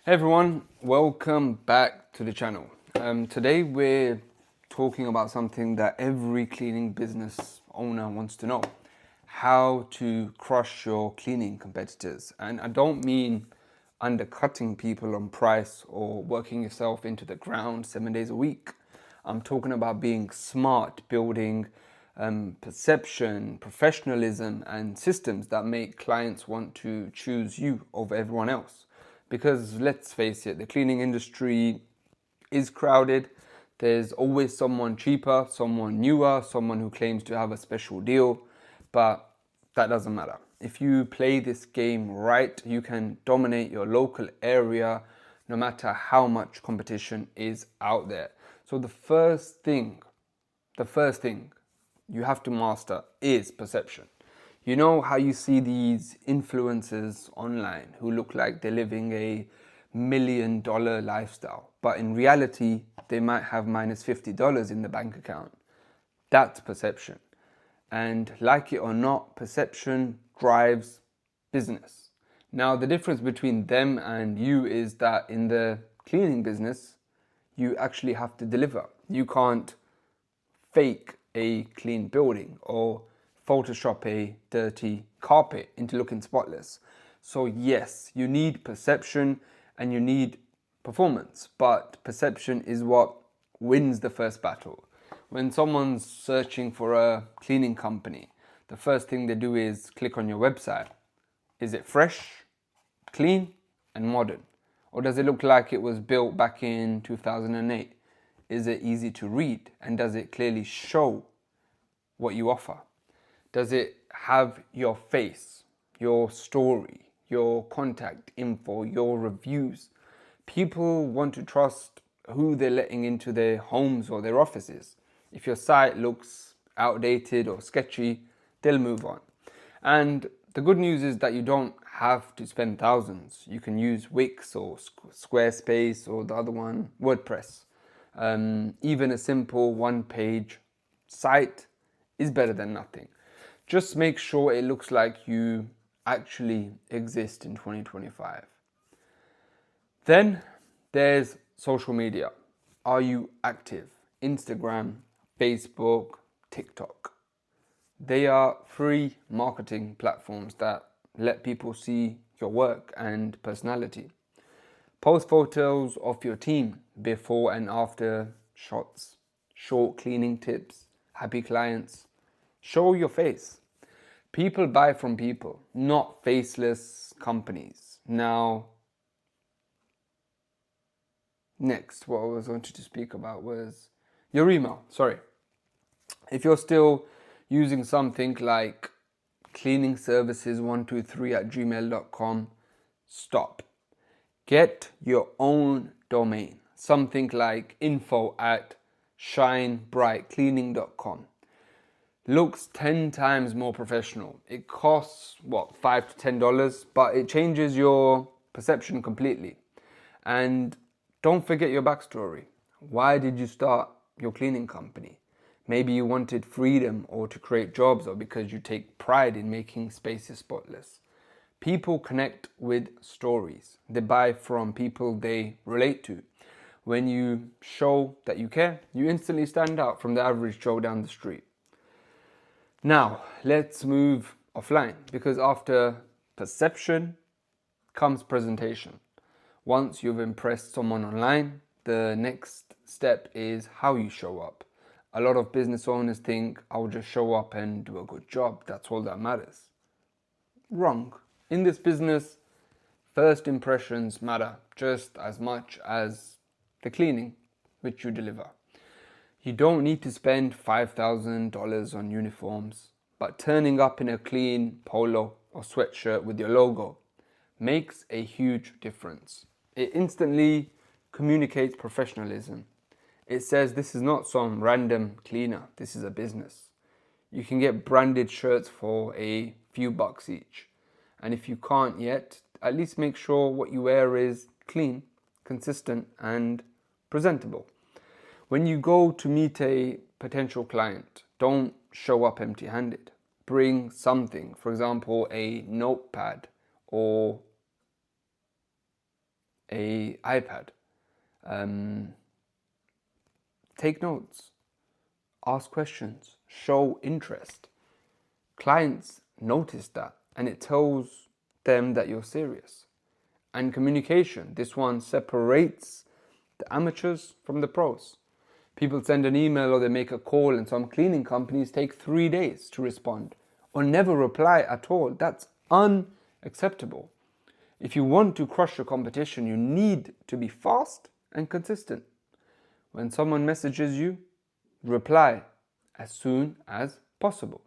Hey everyone, welcome back to the channel. Today we're talking about something that every cleaning business owner wants to know. How to crush your cleaning competitors. And I don't mean undercutting people on price or working yourself into the ground 7 days a week. I'm talking about being smart, building perception, professionalism, and systems that make clients want to choose you over everyone else. Because let's face it, the cleaning industry is crowded. There's always someone cheaper, someone newer, someone who claims to have a special deal, but that doesn't matter. If you play this game right, you can dominate your local area no matter how much competition is out there. So the first thing you have to master is perception. You know how you see these influencers online who look like they're living a $1 million lifestyle, but in reality, they might have minus $50 in the bank account. That's perception. And like it or not, perception drives business. Now, the difference between them and you is that in the cleaning business, you actually have to deliver. You can't fake a clean building or Photoshop a dirty carpet into looking spotless. So yes, you need perception and you need performance, but perception is what wins the first battle. When someone's searching for a cleaning company, the first thing they do is click on your website. Is it fresh, clean, and modern? Or does it look like it was built back in 2008? Is it easy to read? And does it clearly show what you offer? Does it have your face, your story, your contact info, your reviews? People want to trust who they're letting into their homes or their offices. If your site looks outdated or sketchy, they'll move on. And the good news is that you don't have to spend thousands. You can use Wix or Squarespace or the other one, WordPress. Even a simple one-page site is better than nothing. Just make sure it looks like you actually exist in 2025. Then there's social media. Are you active? Instagram, Facebook, TikTok. They are free marketing platforms that let people see your work and personality. Post photos of your team before and after shots, short cleaning tips, happy clients. Show your face. People buy from people, not faceless companies. Now, next, what I was wanting to speak about was your email. Sorry. If you're still using something like cleaningservices123@gmail.com, stop. Get your own domain, something like info@shinebrightcleaning.com. Looks 10 times more professional. It costs, $5 to $10, but it changes your perception completely. And don't forget your backstory. Why did you start your cleaning company? Maybe you wanted freedom or to create jobs or because you take pride in making spaces spotless. People connect with stories. They buy from people they relate to. When you show that you care, you instantly stand out from the average Joe down the street. Now, let's move offline because after perception comes presentation. Once you've impressed someone online, the next step is how you show up. A lot of business owners think, I'll just show up and do a good job. That's all that matters. Wrong. In this business, first impressions matter just as much as the cleaning which you deliver. You don't need to spend $5,000 on uniforms, but turning up in a clean polo or sweatshirt with your logo makes a huge difference. It instantly communicates professionalism. It says this is not some random cleaner, this is a business. You can get branded shirts for a few bucks each. And if you can't yet, at least make sure what you wear is clean, consistent, and presentable. When you go to meet a potential client, don't show up empty-handed. Bring something, for example, a notepad or a iPad. Take notes, ask questions, show interest. Clients notice that, and it tells them that you're serious. And communication, this one separates the amateurs from the pros. People send an email or they make a call, and some cleaning companies take 3 days to respond or never reply at all. That's unacceptable. If you want to crush your competition, you need to be fast and consistent. When someone messages you, reply as soon as possible.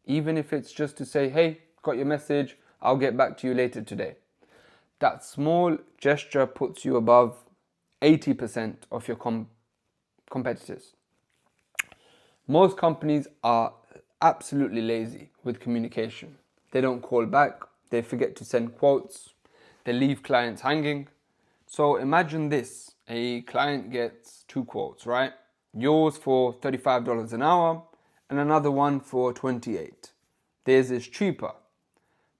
Even if it's just to say, hey, got your message, I'll get back to you later today. That small gesture puts you above 80% of your competitors. Most companies are absolutely lazy with communication. They don't call back, they forget to send quotes, they leave clients hanging. So imagine this, a client gets 2 quotes, right? Yours for $35 an hour and another one for $28. Theirs is cheaper,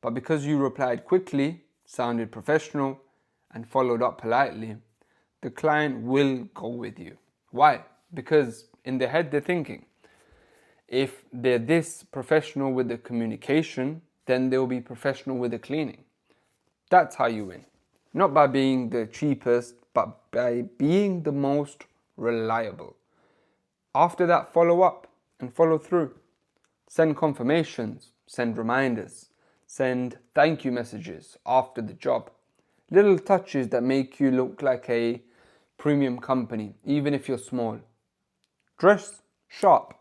but because you replied quickly, sounded professional, and followed up politely, the client will go with you. Why? Because in their head they're thinking, if they're this professional with the communication, then they'll be professional with the cleaning. That's how you win. Not by being the cheapest, but by being the most reliable. After that, follow up and follow through. Send confirmations, send reminders, send thank you messages after the job. Little touches that make you look like a premium company, even if you're small. Dress sharp,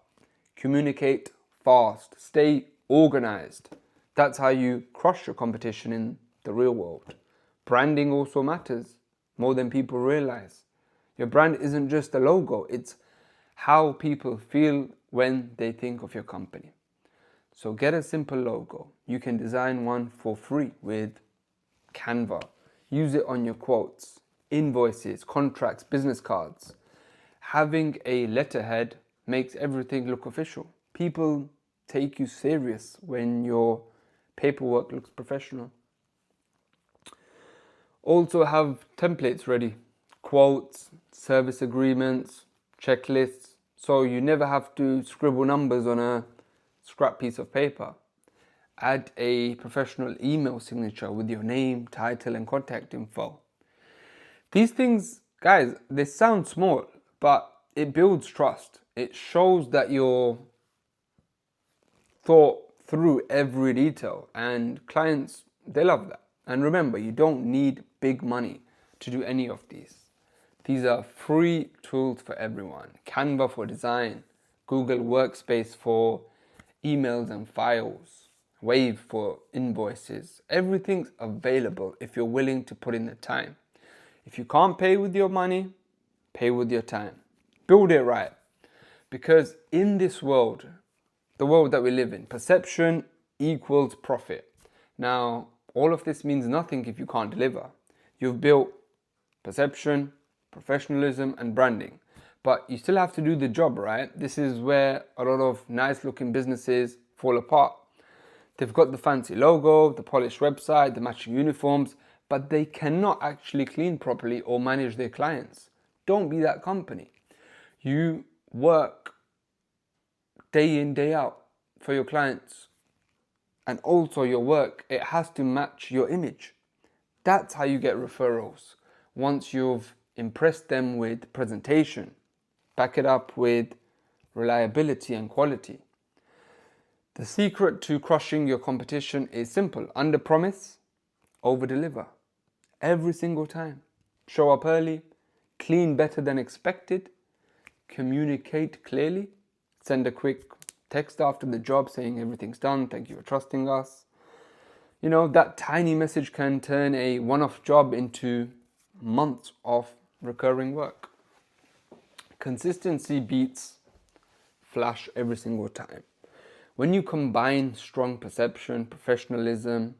communicate fast, stay organized. That's how you crush your competition in the real world. Branding also matters more than people realize. Your brand isn't just a logo, it's how people feel when they think of your company. So get a simple logo. You can design one for free with Canva. Use it on your quotes, invoices, contracts, business cards. Having a letterhead makes everything look official. People take you serious when your paperwork looks professional. Also have templates ready, quotes, service agreements, checklists, so you never have to scribble numbers on a scrap piece of paper. Add a professional email signature with your name, title, and contact info. These things, guys, they sound small, but it builds trust. It shows that you're thought through every detail, and clients, they love that. And remember, you don't need big money to do any of these. These are free tools for everyone. Canva for design, Google Workspace for emails and files, Wave for invoices. Everything's available if you're willing to put in the time. If you can't pay with your money, pay with your time. Build it right. Because in this world, the world that we live in, perception equals profit. Now, all of this means nothing if you can't deliver. You've built perception, professionalism, and branding, but you still have to do the job, right? This is where a lot of nice looking businesses fall apart. They've got the fancy logo, the polished website, the matching uniforms, but they cannot actually clean properly or manage their clients. Don't be that company. You work day in, day out for your clients. And also your work, it has to match your image. That's how you get referrals. Once you've impressed them with presentation, back it up with reliability and quality. The secret to crushing your competition is simple. Under promise, over deliver. Every single time. Show up early, clean better than expected, communicate clearly, send a quick text after the job saying everything's done, thank you for trusting us. You know, that tiny message can turn a one-off job into months of recurring work. Consistency beats flash every single time. When you combine strong perception, professionalism,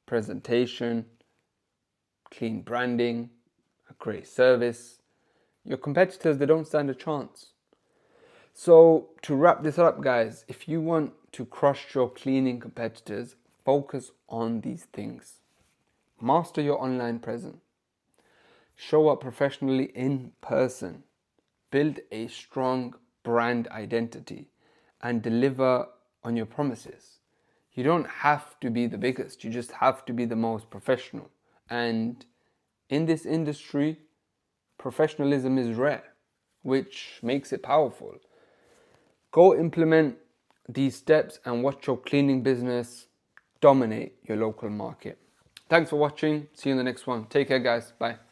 presentation, clean branding, a great service, your competitors, they don't stand a chance. So to wrap this up, guys, if you want to crush your cleaning competitors, focus on these things. Master your online presence. Show up professionally in person. Build a strong brand identity and deliver on your promises. You don't have to be the biggest, you just have to be the most professional. And in this industry, professionalism is rare, which makes it powerful. Go implement these steps and watch your cleaning business dominate your local market. Thanks for watching. See you in the next one. Take care, guys. Bye.